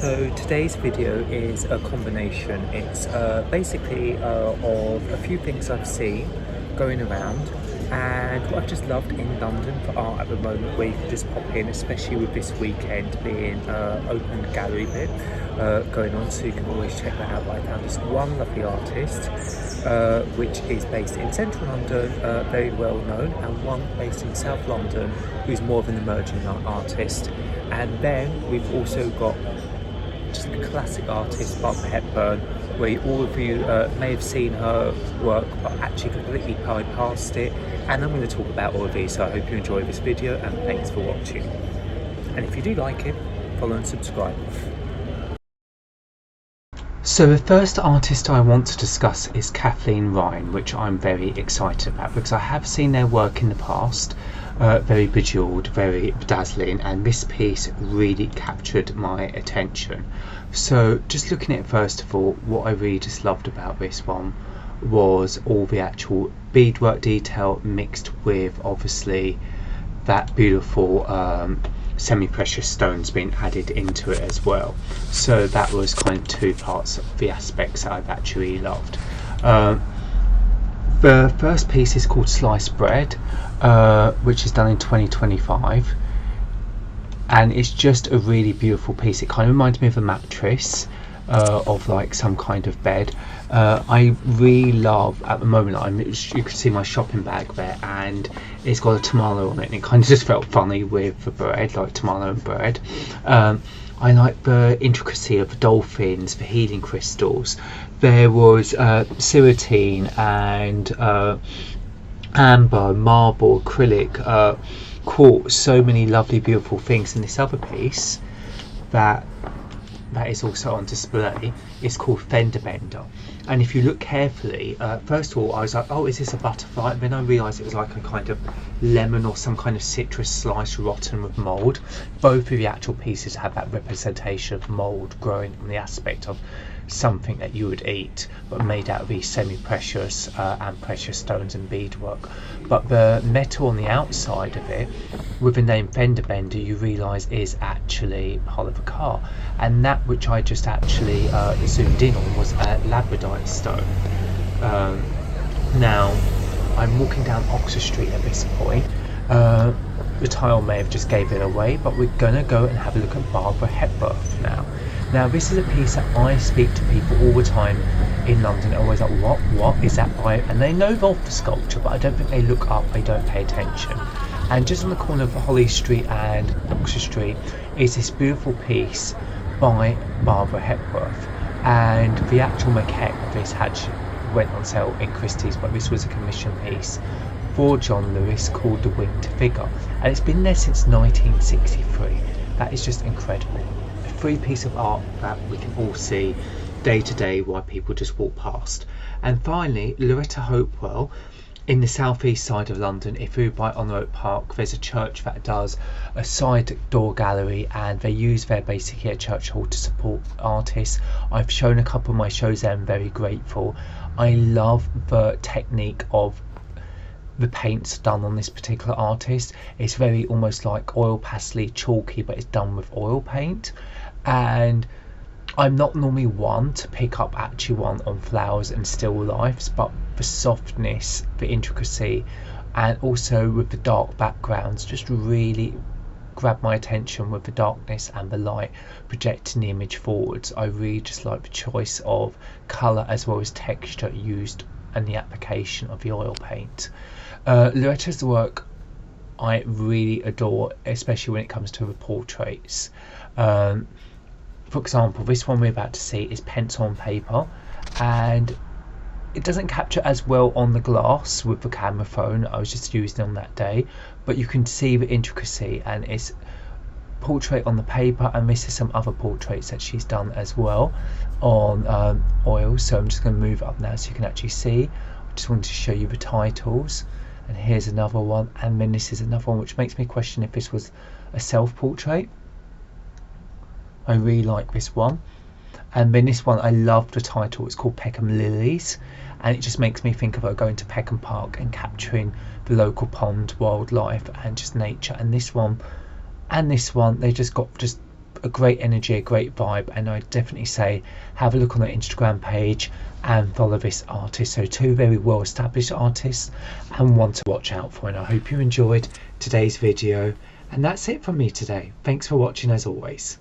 So today's video is a combination. It's basically of a few things I've seen going around and what I've just loved in London for art at the moment, where you can just pop in, especially with this weekend being open gallery bit going on, so you can always check that out. But I found this one lovely artist which is based in central London, very well known, and one based in South London who's more of an emerging artist. And then we've also got just a classic artist, Barbara Hepworth, where all of you may have seen her work but actually completely bypassed it. And I'm going to talk about all of these, so I hope you enjoy this video and thanks for watching. And if you do like it, follow and subscribe. So the first artist I want to discuss is Kathleen Ryan, which I'm very excited about because I have seen their work in the past. Very bejeweled, very bedazzling, and this piece really captured my attention. So just looking at it, first of all, what I really just loved about this one was all the actual beadwork detail mixed with obviously that beautiful semi-precious stones being added into it as well. So that was kind of two parts of the aspects that I've actually loved. The first piece is called Sliced Bread, which is done in 2025, and it's just a really beautiful piece. It kind of reminds me of a mattress, of like some kind of bed. I really love, at the moment, you can see my shopping bag there, and it's got a tamale on it, and it kind of just felt funny with the bread, like tamale and bread. I like the intricacy of the dolphins, the healing crystals. There was ceratine and amber, marble, acrylic, quartz, so many lovely beautiful things. And this other piece that is also on display is called Fender Bender. And if you look carefully, first of all I was like, oh, is this a butterfly? And then I realised it was like a kind of lemon or some kind of citrus slice rotten with mould. Both of the actual pieces have that representation of mould growing from the aspect of something that you would eat, but made out of these semi-precious and precious stones and beadwork. But the metal on the outside of it, with the name Fender Bender, you realise is actually part of a car. And that which I just actually zoomed in on was a labradorite stone. Now, I'm walking down Oxford Street at this point. The title may have just gave it away, but we're going to go and have a look at Barbara Hepworth now. Now, this is a piece that I speak to people all the time in London, always like, what is that by? And they know of the sculpture, but I don't think they look up, they don't pay attention. And just on the corner of Holly Street and Oxford Street is this beautiful piece by Barbara Hepworth. And the actual maquette of this went on sale in Christie's, but this was a commission piece for John Lewis called The Winged Figure. And it's been there since 1963. That is just incredible. Free piece of art that we can all see day to day while people just walk past. And finally, Loretta Hopewell in the southeast side of London. If you by On the Oak Park, there's a church that does a side door gallery, and they use their basically a church hall to support artists. I've shown a couple of my shows there. I'm very grateful. I love the technique of the paints done on this particular artist. It's very almost like oil pastel chalky, but it's done with oil paint. And I'm not normally one to pick up actually one on flowers and still lifes, but the softness, the intricacy, and also with the dark backgrounds just really grabbed my attention with the darkness and the light projecting the image forwards. I really just like the choice of colour as well as texture used and the application of the oil paint. Loretta's work I really adore, especially when it comes to the portraits. For example, this one we're about to see is pencil on paper, and it doesn't capture as well on the glass with the camera phone I was just using on that day, but you can see the intricacy, and it's portrait on the paper, and this is some other portraits that she's done as well on oil. So I'm just going to move up now so you can actually see. I just wanted to show you the titles, and here's another one, and then this is another one which makes me question if this was a self-portrait. I really like this one. And then this one, I love the title, it's called Peckham Lilies, and it just makes me think of her going to Peckham Park and capturing the local pond wildlife and just nature. And this one and this one, they just got just a great energy, a great vibe, and I definitely say have a look on their Instagram page and follow this artist. So two very well established artists and one to watch out for. And I hope you enjoyed today's video, and that's it from me today. Thanks for watching as always.